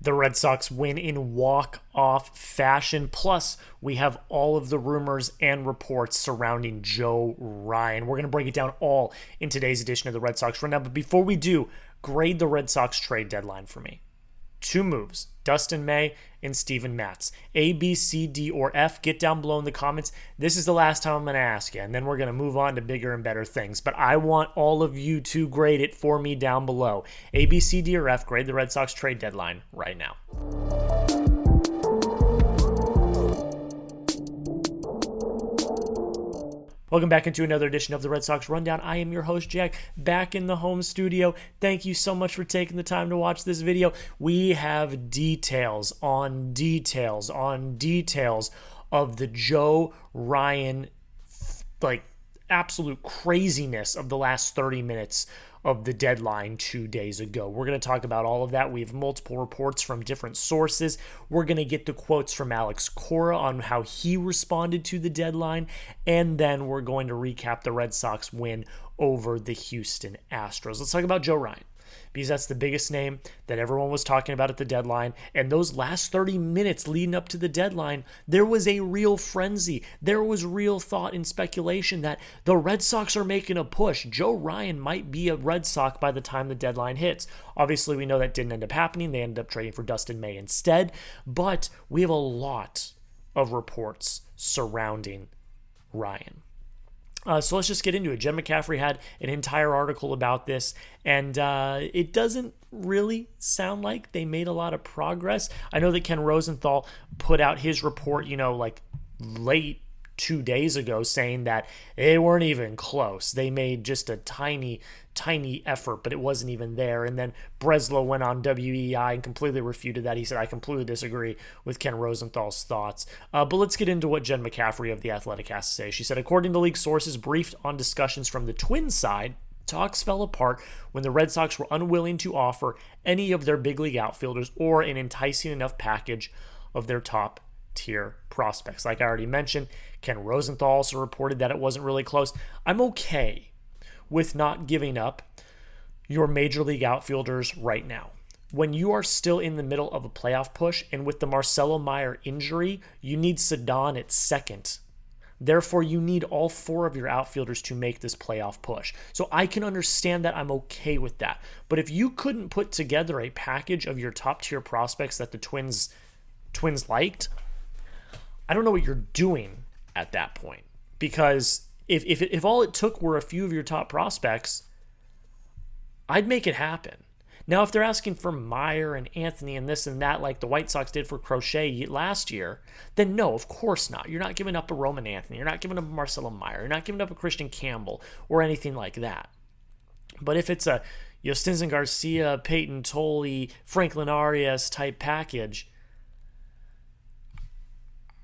The Red Sox win in walk-off fashion. Plus, we have all of the rumors and reports surrounding Joe Ryan. We're going to break it down all in today's edition of the Red Sox Rundown. But before we do, grade the Red Sox trade deadline for me. 2 moves, Dustin May and Steven Matz. A, B, C, D, or F. Get down below in the comments. This is the last time I'm going to ask you, and then we're going to move on to bigger and better things. But I want all of you to grade it for me down below. A, B, C, D, or F. Grade the Red Sox trade deadline right now. Welcome back into another edition of the Red Sox Rundown. I am your host, Jack, back in the home studio. Thank you so much for taking the time to watch this video. We have details on details on details of the Joe Ryan, absolute craziness of the last 30 minutes of the deadline 2 days ago. We're going to talk about all of that. We have multiple reports from different sources. We're going to get the quotes from Alex Cora on how he responded to the deadline, and then we're going to recap the Red Sox win over the Houston Astros. Let's talk about Joe Ryan, because that's the biggest name that everyone was talking about at the deadline. And those last 30 minutes leading up to the deadline, there was a real frenzy. There was real thought and speculation that the Red Sox are making a push. Joe Ryan might be a Red Sox by the time the deadline hits. Obviously, we know that didn't end up happening. They ended up trading for Dustin May instead. But we have a lot of reports surrounding Ryan. So let's just get into it. Jen McCaffrey had an entire article about this, and it doesn't really sound like they made a lot of progress. I know that Ken Rosenthal put out his report, late 2 days ago, saying that they weren't even close. They made just a tiny effort, but it wasn't even there. And then Breslow went on WEEI and completely refuted that. He said, I completely disagree with Ken Rosenthal's thoughts. But let's get into what Jen McCaffrey of The Athletic has to say. She said, according to league sources briefed on discussions from the Twins side, talks fell apart when the Red Sox were unwilling to offer any of their big league outfielders or an enticing enough package of their top tier prospects. Like I already mentioned, Ken Rosenthal also reported that it wasn't really close. I'm okay with not giving up your major league outfielders right now. When you are still in the middle of a playoff push, and with the Marcelo Meyer injury, you need Cedon at second. Therefore, you need all 4 of your outfielders to make this playoff push. So I can understand that. I'm okay with that. But if you couldn't put together a package of your top tier prospects that the Twins liked, I don't know what you're doing at that point. Because if all it took were a few of your top prospects, I'd make it happen. Now, if they're asking for Meyer and Anthony and this and that like the White Sox did for Crochet last year, then no, of course not. You're not giving up a Roman Anthony. You're not giving up a Marcelo Meyer. You're not giving up a Christian Campbell or anything like that. But if it's a Jhostynxon Garcia, Payton, Tolle, Franklin Arias type package,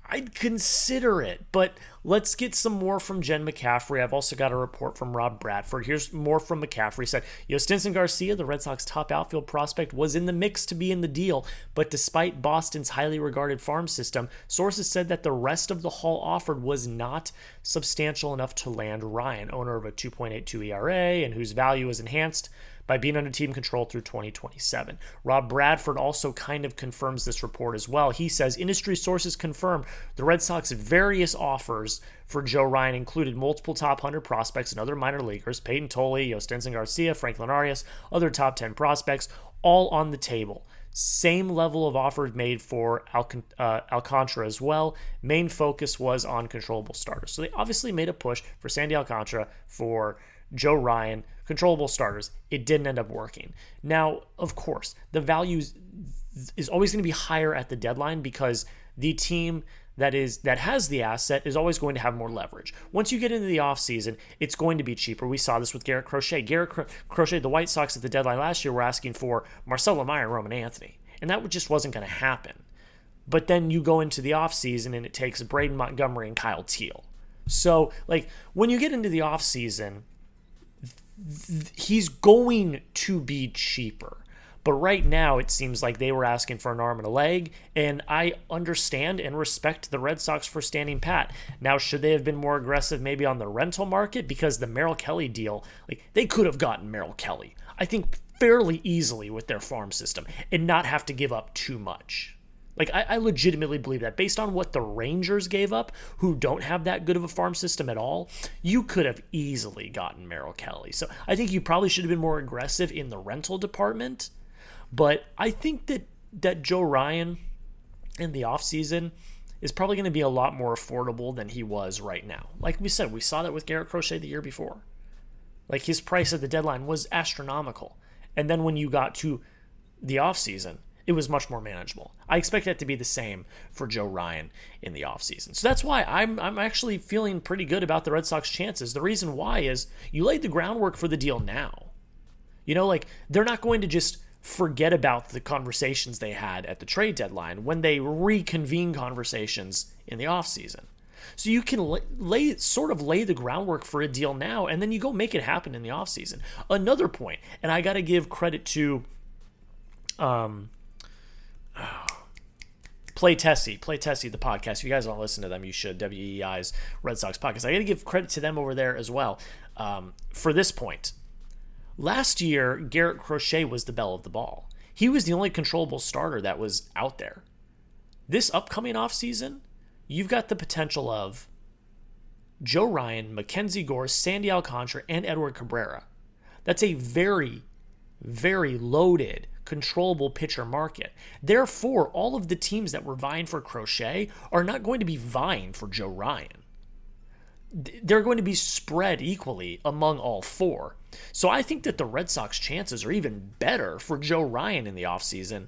I'd consider it. But let's get some more from Jen McCaffrey. I've also got a report from Rob Bradford. Here's more from McCaffrey. He said, Jhostynxon Garcia, the Red Sox top outfield prospect, was in the mix to be in the deal, but despite Boston's highly regarded farm system, sources said that the rest of the haul offered was not substantial enough to land Ryan, owner of a 2.82 ERA and whose value is enhanced by being under team control through 2027. Rob Bradford also kind of confirms this report as well. He says, industry sources confirm the Red Sox various offers for Joe Ryan included multiple top 100 prospects and other minor leaguers, Payton, Tolle, Jhostynxon Garcia, Franklin Arias, other top 10 prospects, all on the table. Same level of offers made for Alcantara as well. Main focus was on controllable starters. So they obviously made a push for Sandy Alcantara, for Joe Ryan, controllable starters. It didn't end up working. Now, of course, the value is always going to be higher at the deadline because the team that has the asset is always going to have more leverage. Once you get into the offseason, it's going to be cheaper. We saw this with Garrett Crochet. Crochet, the White Sox at the deadline last year were asking for Marcelo Meyer and Roman Anthony, and that just wasn't going to happen. But then you go into the offseason and it takes Braden Montgomery and Kyle Teal. So, when you get into the offseason, he's going to be cheaper. But right now, it seems like they were asking for an arm and a leg, and I understand and respect the Red Sox for standing pat. Now, should they have been more aggressive maybe on the rental market? Because the Merrill Kelly deal, they could have gotten Merrill Kelly. I think fairly easily with their farm system and not have to give up too much. Like, I legitimately believe that based on what the Rangers gave up, who don't have that good of a farm system at all, you could have easily gotten Merrill Kelly. So I think you probably should have been more aggressive in the rental department. But I think that Joe Ryan in the offseason is probably going to be a lot more affordable than he was right now. Like we said, we saw that with Garrett Crochet the year before. Like, his price at the deadline was astronomical. And then when you got to the offseason, it was much more manageable. I expect that to be the same for Joe Ryan in the offseason. So that's why I'm actually feeling pretty good about the Red Sox chances. The reason why is you laid the groundwork for the deal now. You know, like, they're not going to just forget about the conversations they had at the trade deadline when they reconvene conversations in the offseason. So you can lay the groundwork for a deal now, and then you go make it happen in the offseason. Another point, and I got to give credit to Play Tessie, the podcast. If you guys don't listen to them, you should. WEEI's Red Sox podcast. I got to give credit to them over there as well for this point. Last year, Garrett Crochet was the belle of the ball. He was the only controllable starter that was out there. This upcoming offseason, you've got the potential of Joe Ryan, Mackenzie Gore, Sandy Alcantara, and Edward Cabrera. That's a very, very loaded, controllable pitcher market. Therefore, all of the teams that were vying for Crochet are not going to be vying for Joe Ryan. They're going to be spread equally among all four. So I think that the Red Sox chances are even better for Joe Ryan in the offseason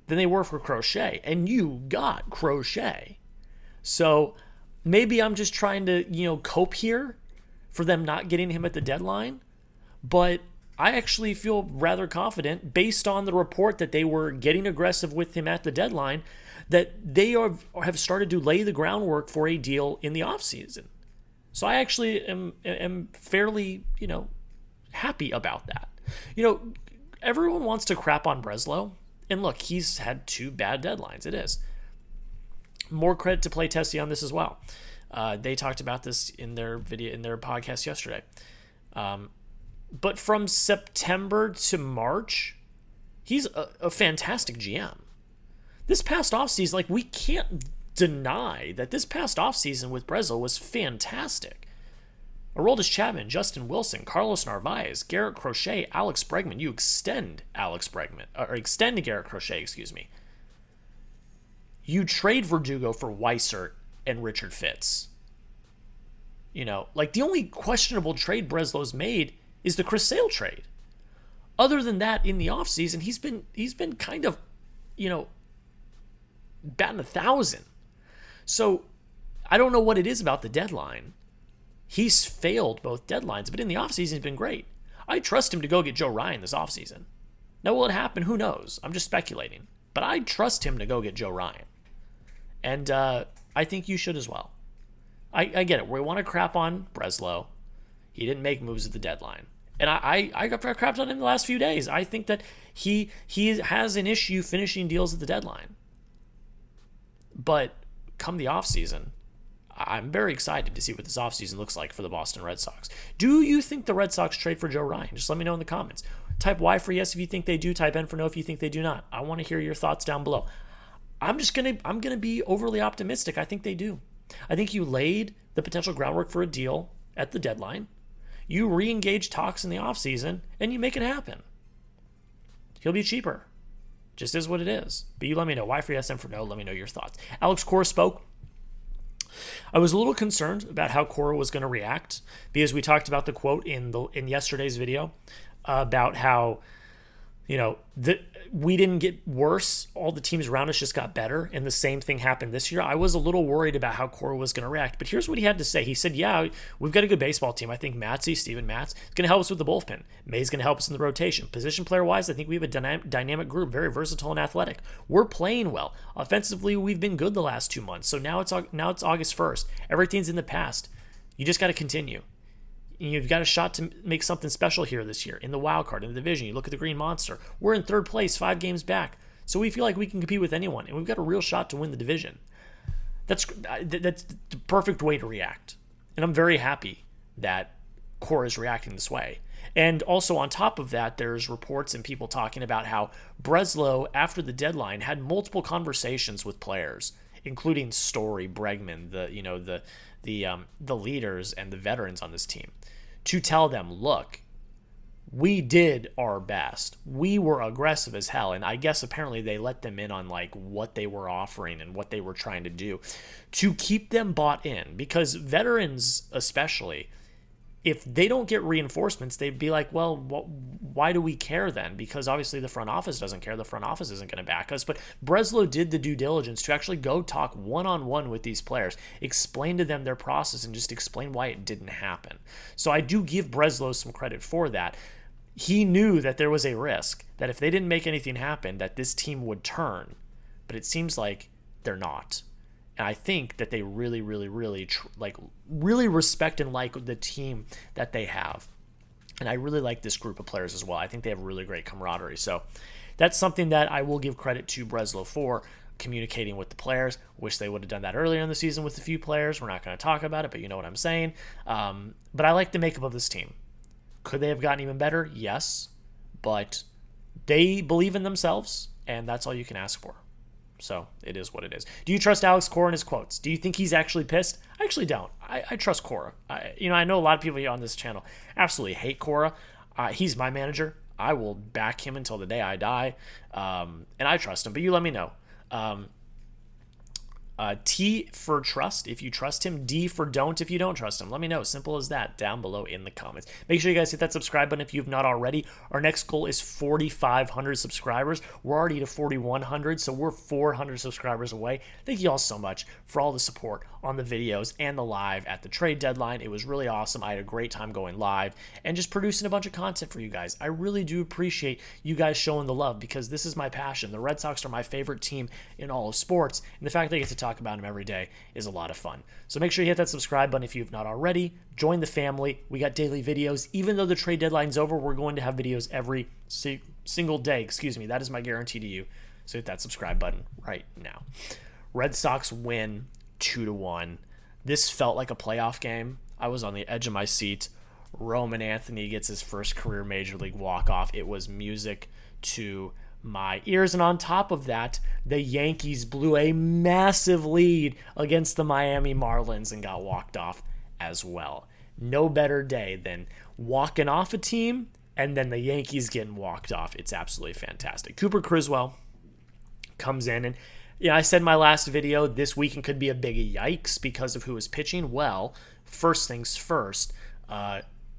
than they were for Crochet. And you got Crochet. So maybe I'm just trying to, cope here for them not getting him at the deadline. But I actually feel rather confident, based on the report that they were getting aggressive with him at the deadline, that they have started to lay the groundwork for a deal in the offseason. So I actually am fairly, happy about that. Everyone wants to crap on Breslow. And look, he's had 2 bad deadlines. It is. More credit to Play Tessie on this as well. They talked about this in their podcast yesterday. But from September to March, he's a fantastic GM. This past offseason, we can't deny that this past offseason with Breslow was fantastic. Aroldis Chapman, Justin Wilson, Carlos Narvaez, Garrett Crochet, Alex Bregman. You extend Garrett Crochet, excuse me. You trade Verdugo for Weissert and Richard Fitz. The only questionable trade Breslow's made is the Chris Sale trade. Other than that, in the offseason, he's been kind of, batting 1,000. So I don't know what it is about the deadline. He's failed both deadlines, but in the offseason, he's been great. I trust him to go get Joe Ryan this offseason. Now, will it happen? Who knows? I'm just speculating. But I trust him to go get Joe Ryan. And I think you should as well. I get it. We want to crap on Breslow. He didn't make moves at the deadline. And I got crapped on him the last few days. I think that he has an issue finishing deals at the deadline. But come the offseason, I'm very excited to see what this offseason looks like for the Boston Red Sox. Do you think the Red Sox trade for Joe Ryan? Just let me know in the comments. Type Y for yes if you think they do. Type N for no if you think they do not. I want to hear your thoughts down below. I'm gonna be overly optimistic. I think they do. I think you laid the potential groundwork for a deal at the deadline. You re-engage talks in the offseason, and you make it happen. He'll be cheaper. Just is what it is. But you let me know. Y for yes, N for no. Let me know your thoughts. Alex Cora spoke. I was a little concerned about how Cora was going to react, because we talked about the quote in yesterday's video about how, we didn't get worse. All the teams around us just got better, and the same thing happened this year. I was a little worried about how Cora was going to react, but here's what he had to say. He said, yeah, we've got a good baseball team. I think Steven Matz is going to help us with the bullpen. May's going to help us in the rotation. Position player-wise, I think we have a dynamic group, very versatile and athletic. We're playing well. Offensively, we've been good the last 2 months, so now it's August 1st. Everything's in the past. You just got to continue. You've got a shot to make something special here this year in the wild card, in the division. You look at the Green Monster. We're in 3rd place, 5 games back. So we feel like we can compete with anyone, and we've got a real shot to win the division. That's the perfect way to react. And I'm very happy that Cora is reacting this way. And also on top of that, there's reports and people talking about how Breslow, after the deadline, had multiple conversations with players, including Story, Bregman, the leaders and the veterans on this team, to tell them, look, we did our best. We were aggressive as hell. And I guess apparently they let them in on like what they were offering and what they were trying to do to keep them bought in. Because veterans especially, if they don't get reinforcements, they'd be like, well, why do we care then? Because obviously the front office doesn't care. The front office isn't going to back us. But Breslow did the due diligence to actually go talk one-on-one with these players, explain to them their process, and just explain why it didn't happen. So I do give Breslow some credit for that. He knew that there was a risk that if they didn't make anything happen, that this team would turn. But it seems like they're not. And I think that they really, really, really, really respect and like the team that they have. And I really like this group of players as well. I think they have really great camaraderie. So that's something that I will give credit to Breslow for, communicating with the players. Wish they would have done that earlier in the season with a few players. We're not going to talk about it, but you know what I'm saying. But I like the makeup of this team. Could they have gotten even better? Yes. But they believe in themselves, and that's all you can ask for. So it is what it is. Do you trust Alex Cora and his quotes? Do you think he's actually pissed? I actually don't. I trust Cora. I know a lot of people here on this channel absolutely hate Cora. He's my manager. I will back him until the day I die. And I trust him. But you let me know. T for trust if you trust him. D for don't if you don't trust him. Let me know. Simple as that down below in the comments. Make sure you guys hit that subscribe button if you've not already. Our next goal is 4,500 subscribers. We're already to 4,100, so we're 400 subscribers away. Thank you all so much for all the support on the videos and the live at the trade deadline. It was really awesome. I had a great time going live and just producing a bunch of content for you guys. I really do appreciate you guys showing the love because this is my passion. The Red Sox are my favorite team in all of sports, and the fact that I get to talk about them every day is a lot of fun. So make sure you hit that subscribe button if you've not already. Join the family. We got daily videos. Even though the trade deadline's over, we're going to have videos every single day. That is my guarantee to you. So hit that subscribe button right now. Red Sox win 2-1. This felt like a playoff game. I was on the edge of my seat. Roman Anthony gets his first career major league walk-off. It was music to my ears. And on top of that, the Yankees blew a massive lead against the Miami Marlins and got walked off as well. No better day than walking off a team and then the Yankees getting walked off. It's absolutely fantastic. Cooper Criswell comes in, and I said in my last video, this weekend could be a big yikes because of who is pitching. Well, first things first,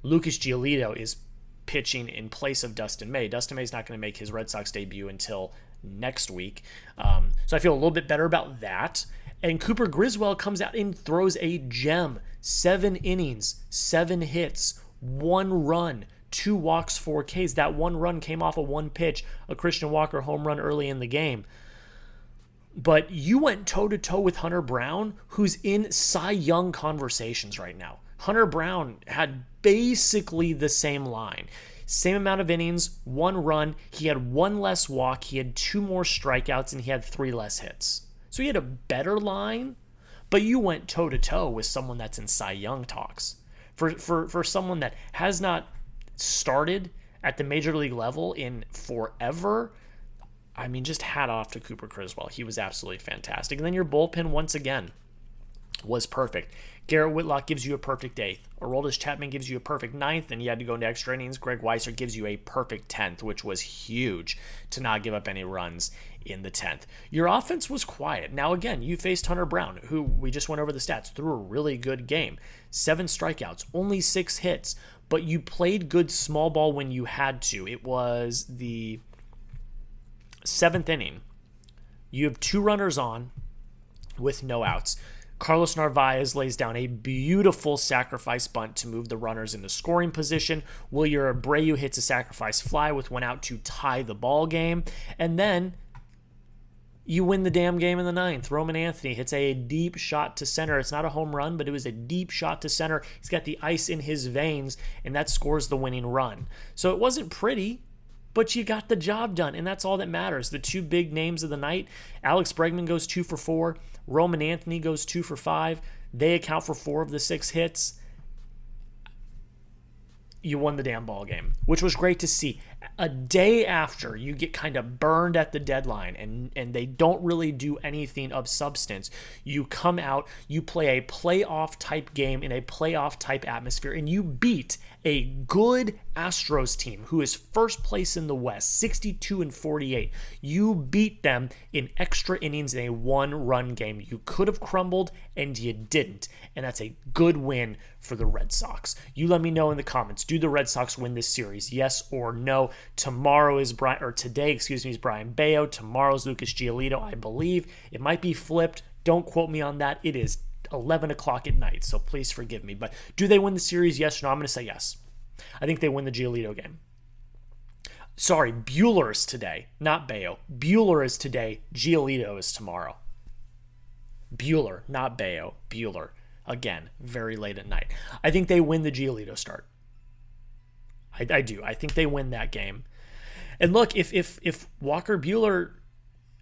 Lucas Giolito is pitching in place of Dustin May. Dustin May is not going to make his Red Sox debut until next week. So I feel a little bit better about that. And Cooper Criswell comes out and throws a gem. 7 innings, 7 hits, 1 run, 2 walks, 4 Ks. That 1 run came off of 1 pitch, a Christian Walker home run early in the game. But you went toe-to-toe with Hunter Brown, who's in Cy Young conversations right now. Hunter Brown had basically the same line. Same amount of innings, 1 run. He had 1 less walk. He had 2 more strikeouts, and he had 3 less hits. So he had a better line, but you went toe-to-toe with someone that's in Cy Young talks. For someone that has not started at the major league level in forever, I mean, just hat off to Cooper Criswell. He was absolutely fantastic. And then your bullpen, once again, was perfect. Garrett Whitlock gives you a perfect 8th. Aroldis Chapman gives you a perfect 9th, and you had to go into extra innings. Greg Weisser gives you a perfect 10th, which was huge to not give up any runs in the 10th. Your offense was quiet. Now, again, you faced Hunter Brown, who we just went over the stats, threw a really good game. 7 strikeouts, only 6 hits, but you played good small ball when you had to. It was the 7th inning. You have 2 runners on with no outs. Carlos Narvaez lays down a beautiful sacrifice bunt to move the runners into scoring position. Wilyer Abreu hits a sacrifice fly with 1 out to tie the ball game. And then you win the damn game in the 9th. Roman Anthony hits a deep shot to center. It's not a home run, but it was a deep shot to center. He's got the ice in his veins, and that scores the winning run. So it wasn't pretty, but you got the job done, and that's all that matters. The 2 big names of the night, Alex Bregman goes 2 for 4. Roman Anthony goes 2 for 5. They account for 4 of the 6 hits. you won the damn ball game, which was great to see. A day after you get kind of burned at the deadline and they don't really do anything of substance, you come out, you play a playoff type game in a playoff type atmosphere, and you beat a good Astros team who is first place in the West, 62-48. You beat them in extra innings in a one-run game. You could have crumbled and you didn't, and that's a good win for the Red Sox. You let me know in the comments, do the Red Sox win this series, yes or no? Today is Brian Bayo. Tomorrow's Lucas Giolito, I believe. It might be flipped. Don't quote me on that. It is 11 o'clock at night, so please forgive me. But do they win the series, yes or no? I'm going to say yes. I think they win the Giolito game. Sorry, Buehler is today, not Bayo. Buehler is today. Giolito is tomorrow. Buehler, not Bayo. Buehler. Again, very late at night. I think they win the Giolito start. I do. I think they win that game. And look, if Walker Buehler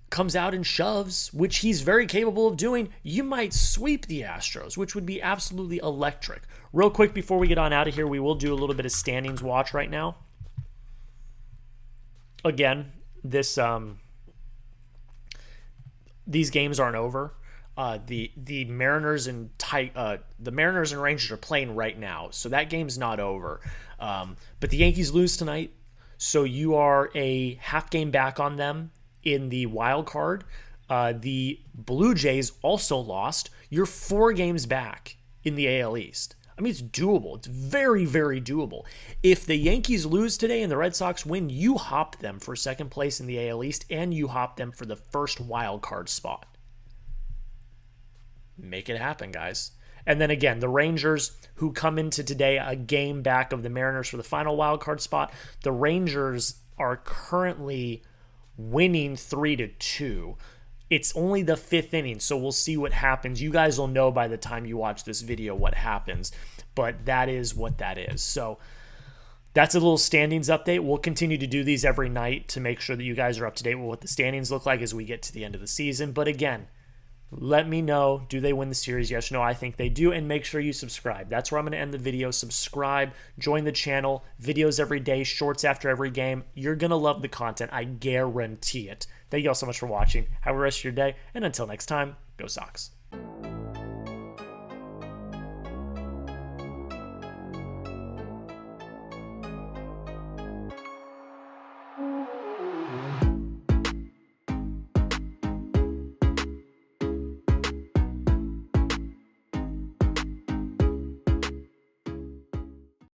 comes out and shoves, which he's very capable of doing, you might sweep the Astros, which would be absolutely electric. Real quick before we get on out of here, we will do a little bit of standings watch right now. Again, these games aren't over. The Mariners and Rangers are playing right now, so that game's not over. But the Yankees lose tonight, so you are a half game back on them in the wild card. The Blue Jays also lost. You're 4 games back in the AL East. I mean, it's doable. It's very, very doable. If the Yankees lose today and the Red Sox win, you hop them for second place in the AL East, and you hop them for the first wild card spot. Make it happen, guys. And then again, the Rangers, who come into today a game back of the Mariners for the final wild card spot, the Rangers are currently winning 3-2. It's only the 5th inning, so we'll see what happens. You guys will know by the time you watch this video what happens, but that is what that is. So that's a little standings update. We'll continue to do these every night to make sure that you guys are up to date with what the standings look like as we get to the end of the season. But again, let me know, do they win the series? Yes or no? I think they do, and make sure you subscribe. That's where I'm going to end the video. Subscribe, join the channel, videos every day, shorts after every game. You're going to love the content. I guarantee it. Thank you all so much for watching. Have a rest of your day, and until next time, go Sox.